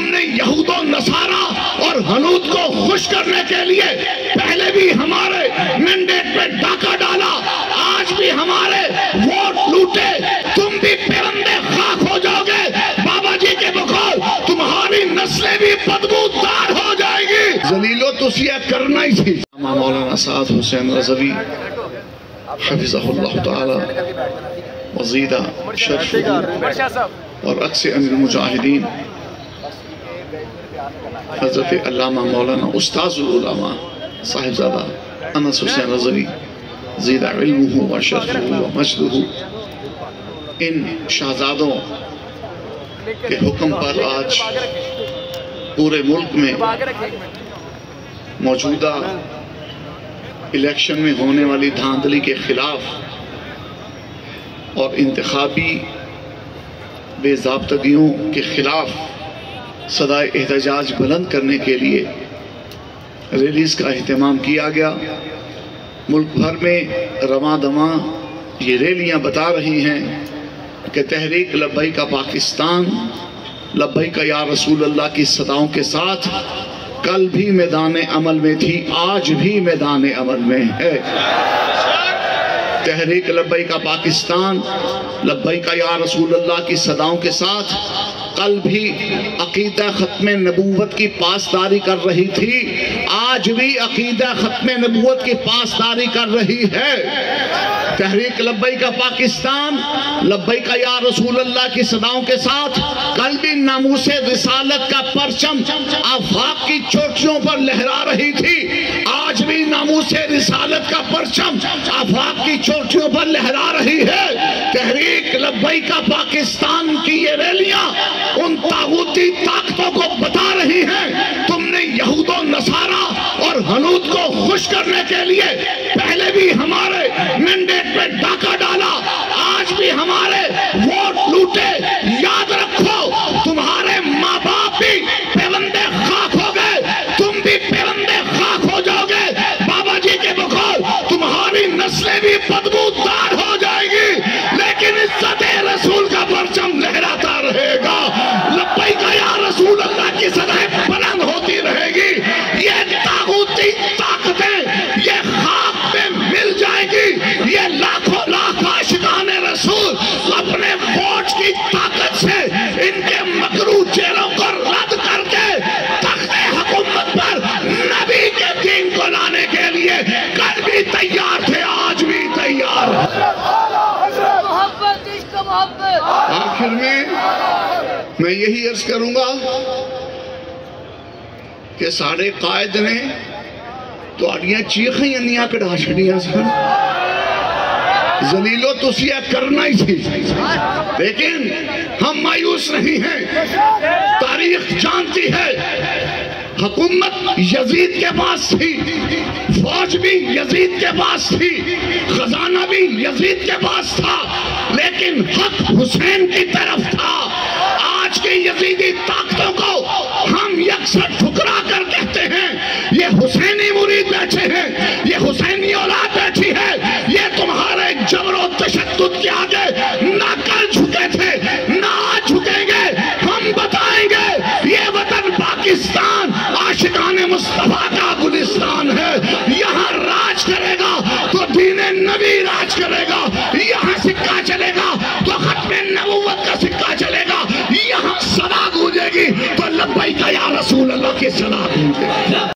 تم نے یہود و نصارہ اور ہنود کو خوش کرنے کے لیے پہلے بھی ہمارے مینڈیٹ پہ ڈاکہ ڈالا، آج بھی ہمارے ووٹ لوٹے، تم بھی پرندے خاک ہو جاؤ گے۔ بابا جی کے بقول تمہاری نسلیں بھی بدبودار ہو جائے گی۔ ذلیلو تسی یہ کرنا ہی تھی۔ مولانا سعد حسین رضوی حفظہ اللہ تعالی وزیدہ شرف اور عکس امیر المجاہدین حضرت علامہ مولانا استاذ العلماء صاحبزادہ انس حسین رضوی زیدہ علمہ و شرفہ و مجدہ، ان شہزادوں کے حکم پر آج پورے ملک میں موجودہ الیکشن میں ہونے والی دھاندلی کے خلاف اور انتخابی بے ضابطگیوں کے خلاف صدائے احتجاج بلند کرنے کے لیے ریلیز کا اہتمام کیا گیا۔ ملک بھر میں رواں دواں یہ ریلیاں بتا رہی ہیں کہ تحریک لبیک پاکستان، لبیک یا رسول اللہ کی صداؤں کے ساتھ کل بھی میدان عمل میں تھی، آج بھی میدان عمل میں ہے۔ تحریک لبیک پاکستان، لبیک یا رسول اللہ کی صداؤں کے ساتھ کل بھی عقیدہ ختم نبوت کی پاسداری کر رہی تھی، آج بھی عقیدہ ختم نبوت کی پاسداری کر رہی ہے۔ تحریک لبیک پاکستان، لبیک یا رسول اللہ کی صداؤں کے ساتھ کل بھی ناموس رسالت کا پرچم آفاق کی چوٹیوں پر لہرا رہی تھی، آج بھی ناموس رسالت کا پرچم آفاق کی چوٹیوں پر لہرا رہی ہے۔ تحریک لبیک پاکستان کی یہ ریلیاں ان طاغوتی طاقتوں کو بتا رہی ہیں تم نے یہود و نصارہ اور ہنود کو خوش کرنے کے لیے پہلے بھی ہمارے مینڈیٹ پہ ڈاکہ ڈالا، آج بھی ہمارے ووٹ لوٹے۔ یاد رکھو تمہارے ماں باپ بھی پرندے خاک ہو گئے، تم بھی پرندے خاک ہو جاؤ گے۔ بابا جی کے بقول تمہاری نسلیں بھی بدبودار ہو جائے گی، لیکن عزت رسول کا پرچم لہراتا رہے گا۔ لبیک یا رسول اللہ کی صدائیں بلند ہوتی رہے گی۔ یہ طاغوتی طاقتیں یہ خاک میں مل جائیں گی۔ یہ لاکھوں لاکھ عاشقان رسول اپنے ووٹ کی طاقت سے ان کے مکروہ چہروں کو رد کر کے تخت حکومت پر نبی کے دین کو لانے کے لیے کل بھی تیار تھے، آج بھی تیار ہیں۔ آخر میں یہی عرض کروں گا کہ سارے قائد نے تو آڑیاں چیخیں انیاں کڑھا چھڑیاں سن، ذلیلو تسی یہ کرنا ہی تھی، لیکن ہم مایوس نہیں ہیں۔ تاریخ جانتی ہے حکومت یزید کے پاس تھی، فوج بھی یزید کے پاس تھی، خزانہ بھی یزید کے پاس تھا، لیکن حق حسین کی طرف تھا۔ آج کے یزیدی طاقتوں کو ہم یکسر ٹھکرا کر کہتے ہیں یہ حسینی مرید بیٹھے ہیں، یہ حسینی اولاد بیٹھی ہے، یہ تمہارے جبر و تشدد کے آگے نہ کل جھکے تھے نہ آج جھکیں گے۔ ہم بتائیں گے یہ وطن پاکستان عاشقان مصطفیٰ کا گلستان ہے، یہاں راج کرے گا تو دین نبی راج کرے گا، یہاں سکہ چلے گا تو ختم نبوت کا سکہ چلے گا، یہاں صدا گونجے گی تو لبیک یا رسول اللہ کی صدا گونجے گی۔